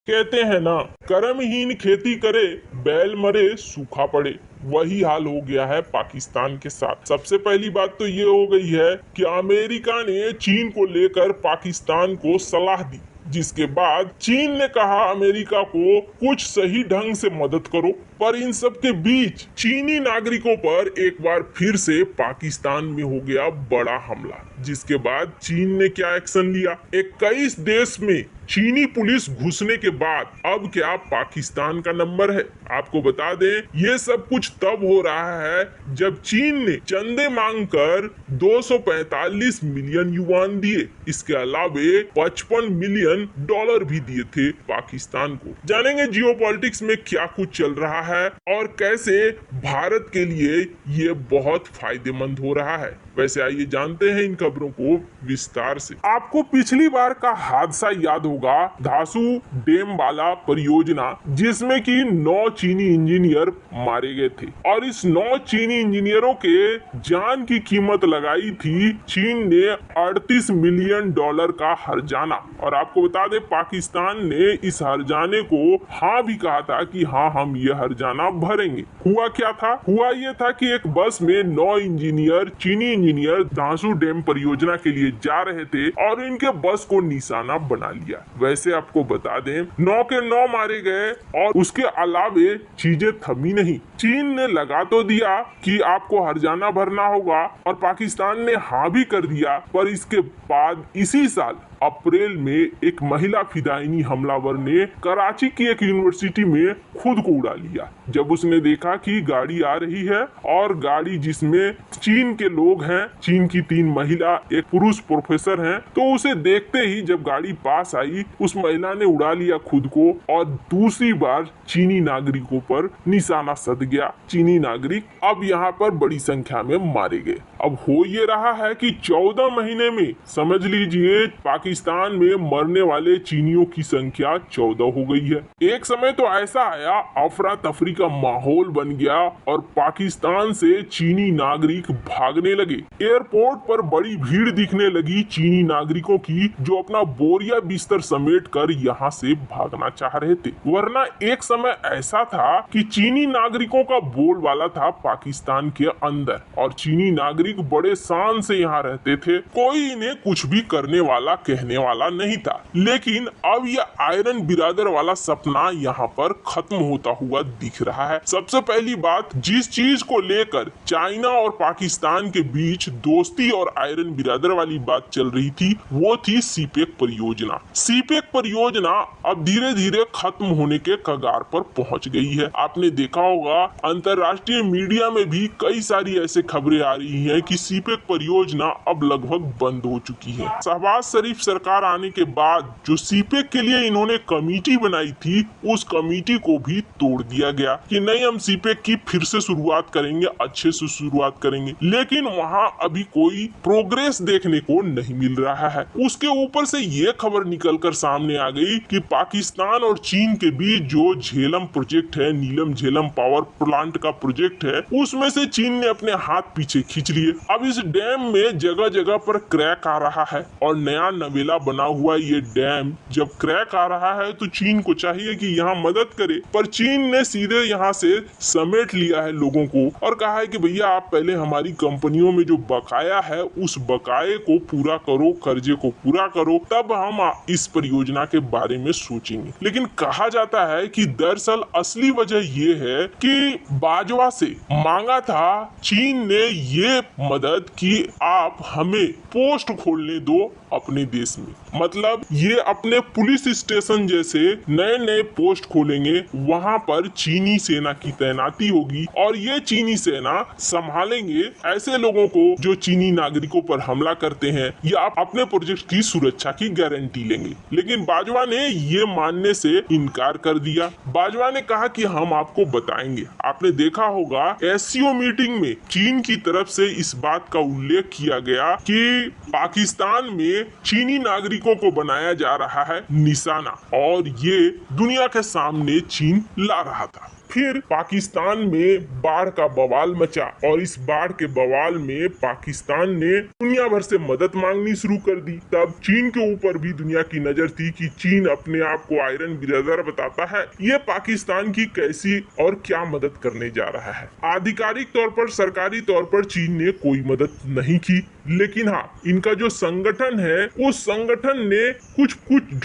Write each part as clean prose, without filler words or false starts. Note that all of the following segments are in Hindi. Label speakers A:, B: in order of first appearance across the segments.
A: कहते हैं ना, कर्महीन खेती करे, बैल मरे सूखा पड़े। वही हाल हो गया है पाकिस्तान के साथ। सबसे पहली बात तो ये हो गई है कि अमेरिका ने चीन को लेकर पाकिस्तान को सलाह दी, जिसके बाद चीन ने कहा अमेरिका को कुछ सही ढंग से मदद करो। पर इन सब के बीच चीनी नागरिकों पर एक बार फिर से पाकिस्तान में हो गया बड़ा हमला, जिसके बाद चीन ने क्या एक्शन लिया। 21 देश में चीनी पुलिस घुसने के बाद अब क्या पाकिस्तान का नंबर है। आपको बता दें, ये सब कुछ तब हो रहा है जब चीन ने चंदे मांगकर 245 मिलियन युआन दिए। इसके अलावे 55 मिलियन डॉलर भी दिए थे पाकिस्तान को। जानेंगे जियोपॉलिटिक्स में क्या कुछ चल रहा है और कैसे भारत के लिए ये बहुत फायदेमंद हो रहा है। वैसे आइए जानते हैं इन खबरों को विस्तार से। आपको पिछली बार का हादसा याद होगा, धासू डैम वाला परियोजना, जिसमें कि 9 चीनी इंजीनियर मारे गए थे और इस 9 चीनी इंजीनियरों के जान की कीमत लगाई थी चीन ने 38 मिलियन डॉलर का हर्जाना। और आपको बता दें, पाकिस्तान ने इस हर्जाने को हाँ भी कहा था कि हाँ, हम ये हर्जाना भरेंगे। हुआ क्या था? हुआ ये था कि एक बस में 9 इंजीनियर, चीनी इंजीनियर धासू डैम परियोजना के लिए जा रहे थे और इनके बस को निशाना बना लिया। वैसे आपको बता दें, 9 के 9 मारे गए और उसके अलावे चीजें थमी नहीं। चीन ने लगा तो दिया कि आपको हर्जाना भरना होगा और पाकिस्तान ने हाँ भी कर दिया। पर इसके बाद इसी साल अप्रैल में एक महिला फिदायनी हमलावर ने कराची की एक यूनिवर्सिटी में खुद को उड़ा लिया, जब उसने देखा कि गाड़ी आ रही है और गाड़ी जिसमें चीन के लोग हैं, चीन की 3 महिला, एक पुरुष प्रोफेसर हैं। तो उसे देखते ही जब गाड़ी पास आई, उस महिला ने उड़ा लिया खुद को और दूसरी बार चीनी नागरिकों पर निशाना सध गया। चीनी नागरिक अब यहाँ पर बड़ी संख्या में मारे गए। अब हो ये रहा है कि 14 महीने में समझ लीजिए पाकिस्तान में मरने वाले चीनियों की संख्या 14 हो गई है। एक समय तो ऐसा आया, अफरा तफरी का माहौल बन गया और पाकिस्तान से चीनी नागरिक भागने लगे। एयरपोर्ट पर बड़ी भीड़ दिखने लगी चीनी नागरिकों की, जो अपना बोरिया बिस्तर समेट कर यहाँ से भागना चाह रहे थे। वरना एक समय ऐसा था कि चीनी नागरिकों का बोलबाला था पाकिस्तान के अंदर और चीनी नागरिक बड़े शान से यहाँ रहते थे। कोई इन्हें कुछ भी करने वाला, कहने वाला नहीं था। लेकिन अब यह आयरन बिरादर वाला सपना यहाँ पर खत्म होता हुआ दिख रहा है। सबसे पहली बात, जिस चीज को लेकर चाइना और पाकिस्तान के बीच दोस्ती और आयरन बिरादर वाली बात चल रही थी, वो थी सीपेक परियोजना। सीपेक परियोजना अब धीरे धीरे खत्म होने के कगार पर पहुंच गई है। आपने देखा होगा, अंतरराष्ट्रीय मीडिया में भी कई सारी ऐसे खबरें आ रही हैं कि सीपेक परियोजना अब लगभग बंद हो चुकी है। शहबाज शरीफ सरकार आने के बाद जो सीपेक के लिए इन्होंने कमेटी बनाई थी, उस कमेटी को भी तोड़ दिया गया कि नहीं, हम सीपेक की फिर से शुरुआत करेंगे, अच्छे से शुरुआत करेंगे। लेकिन वहां अभी कोई प्रोग्रेस देखने को नहीं मिल रहा है। उसके ऊपर से ये खबर निकलकर सामने आ गई कि पाकिस्तान और चीन के बीच जो झेलम प्रोजेक्ट है, नीलम झेलम पावर प्लांट का प्रोजेक्ट है, उसमें से चीन ने अपने हाथ पीछे खींच लिए। अब इस डैम में जगह जगह पर क्रैक आ रहा है और नया नवेला बना हुआ ये डैम जब क्रैक आ रहा है तो चीन को चाहिए कि यहाँ मदद करे, पर चीन ने सीधे यहाँ से समेट लिया है लोगों को और कहा है कि भैया आप पहले हमारी कंपनियों में जो बकाया है उस बकाये को पूरा करो, कर्जे को पूरा करो, तब हम इस परियोजना के बारे में सोचेंगे। लेकिन कहा जाता है कि दरअसल असली वजह ये है कि बाजवा से मांगा था चीन ने ये मदद कि आप हमें पोस्ट खोलने दो अपने देश में। मतलब ये अपने पुलिस स्टेशन जैसे नए नए पोस्ट खोलेंगे, वहां पर चीनी सेना की तैनाती होगी और ये चीनी सेना संभालेंगे ऐसे लोगों को जो चीनी नागरिकों पर हमला करते हैं, या आप अपने प्रोजेक्ट की सुरक्षा की गारंटी लेंगे। लेकिन बाजवा ने ये मानने से इनकार कर दिया। बाजवा ने कहा कि हम आपको बताएंगे। आपने देखा होगा एससीओ मीटिंग में चीन की तरफ से इस बात का उल्लेख किया गया कि पाकिस्तान में चीनी नागरिकों को बनाया जा रहा है निशाना और ये दुनिया के सामने चीन ला रहा था। फिर पाकिस्तान में बाढ़ का बवाल मचा और इस बाढ़ के बवाल में पाकिस्तान ने दुनिया भर से मदद मांगनी शुरू कर दी। तब चीन के ऊपर भी दुनिया की नजर थी कि चीन अपने आप को आयरन ब्रदर बताता है, ये पाकिस्तान की कैसी और क्या मदद करने जा रहा है। आधिकारिक तौर पर, सरकारी तौर पर चीन ने कोई मदद नहीं की, लेकिन हाँ, इनका जो संगठन है उस संगठन ने कुछ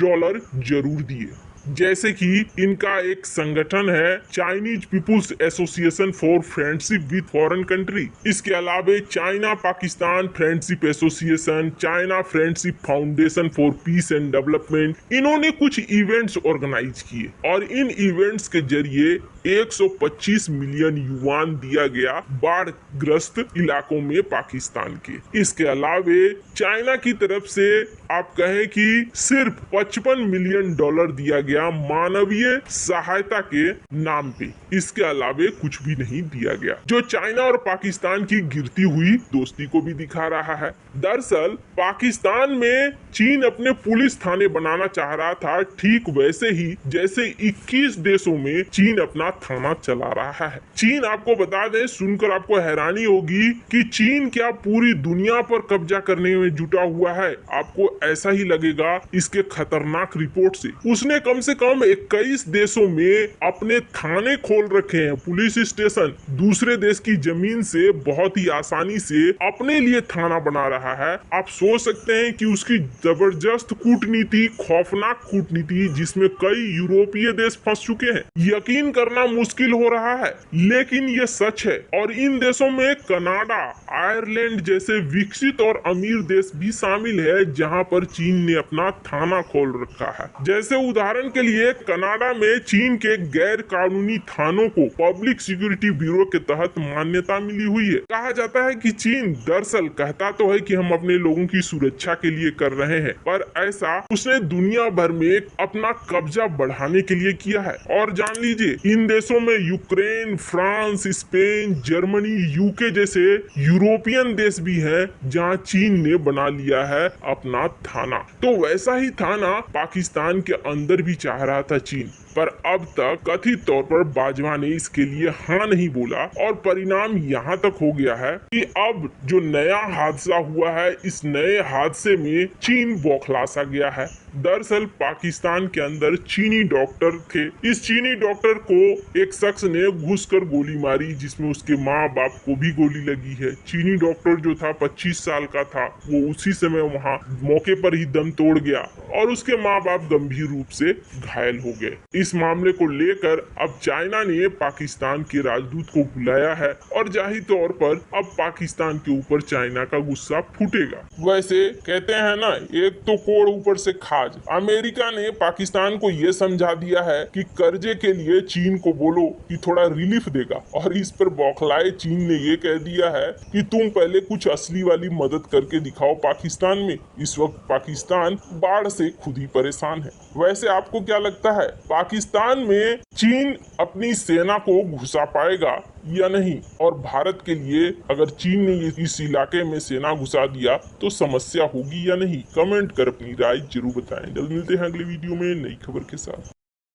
A: डॉलर जरूर दिए। जैसे कि इनका एक संगठन है Chinese people's association for friendship with foreign country. इसके अलावा China Pakistan friendship association, China friendship foundation for peace and development, इन्होंने कुछ इवेंट्स ऑर्गेनाइज किए और इन इवेंट्स के जरिए 125 मिलियन युआन दिया गया बाढ़ ग्रस्त इलाकों में पाकिस्तान के। इसके अलावे चाइना की तरफ से आप कहें कि सिर्फ 55 मिलियन डॉलर दिया गया मानवीय सहायता के नाम पे। इसके अलावे कुछ भी नहीं दिया गया, जो चाइना और पाकिस्तान की गिरती हुई दोस्ती को भी दिखा रहा है। दरअसल पाकिस्तान में चीन अपने पुलिस थाने बनाना चाह रहा था, ठीक वैसे ही जैसे 21 देशों में चीन अपना थाना चला रहा है। चीन, आपको बता दें, सुनकर आपको हैरानी होगी कि चीन क्या पूरी दुनिया पर कब्जा करने में जुटा हुआ है। आपको ऐसा ही लगेगा इसके खतरनाक रिपोर्ट से। उसने कम से कम 21 देशों में अपने थाने खोल रखे हैं, पुलिस स्टेशन। दूसरे देश की जमीन से बहुत ही आसानी से अपने लिए थाना बना रहा है। आप सोच सकते हैं कि उसकी जबरदस्त कूटनीति, खौफनाक कूटनीति, जिसमें कई यूरोपीय देश फंस चुके हैं। यकीन करना मुश्किल हो रहा है, लेकिन ये सच है। और इन देशों में कनाडा, आयरलैंड जैसे विकसित और अमीर देश भी शामिल है, जहां पर चीन ने अपना थाना खोल रखा है। जैसे उदाहरण के लिए कनाडा में चीन के गैर कानूनी थानों को पब्लिक सिक्योरिटी ब्यूरो के तहत मान्यता मिली हुई है। कहा जाता है कि चीन दरअसल कहता तो है कि हम अपने लोगों की सुरक्षा के लिए कर रहे हैं, पर ऐसा उसने दुनिया भर में अपना कब्जा बढ़ाने के लिए किया है। और जान लीजिए, इन देशों में Ukraine, France, Spain, Germany, UK जैसे यूरोपियन देश भी हैं, जहां चीन ने बना लिया है अपना थाना। तो वैसा ही थाना पाकिस्तान के अंदर भी चाह रहा था चीन, पर अब तक कथित तौर पर बाजवा ने इसके लिए हाँ नहीं बोला। और परिणाम यहाँ तक हो गया है कि अब जो नया हादसा हुआ है, इस नए हादसे में चीन बौखला सा गया है। दरअसल पाकिस्तान के अंदर चीनी डॉक्टर थे। इस चीनी डॉक्टर को एक शख्स ने घुसकर गोली मारी, जिसमें उसके माँ बाप को भी गोली लगी है। चीनी डॉक्टर जो था 25 साल का था, वो उसी समय वहाँ मौके पर ही दम तोड़ गया और उसके माँ बाप गंभीर रूप से घायल हो गए। इस मामले को लेकर अब चाइना ने पाकिस्तान के राजदूत को बुलाया है और जाहिर तौर पर अब पाकिस्तान के ऊपर चाइना का गुस्सा फूटेगा। वैसे कहते हैं ना, एक तो कोड़ ऊपर से खाज। अमेरिका ने पाकिस्तान को ये समझा दिया है कि कर्जे के लिए चीन को बोलो कि थोड़ा रिलीफ देगा, और इस पर बौखलाए चीन ने ये कह दिया है कि तुम पहले कुछ असली वाली मदद करके दिखाओ पाकिस्तान में। इस वक्त पाकिस्तान बाढ़ से खुद ही परेशान है। वैसे आपको क्या लगता है, पाकिस्तान में चीन अपनी सेना को घुसा पाएगा या नहीं? और भारत के लिए अगर चीन ने इस इलाके में सेना घुसा दिया तो समस्या होगी या नहीं? कमेंट कर अपनी राय जरूर बताएं। जल्द मिलते हैं अगले वीडियो में नई खबर के साथ।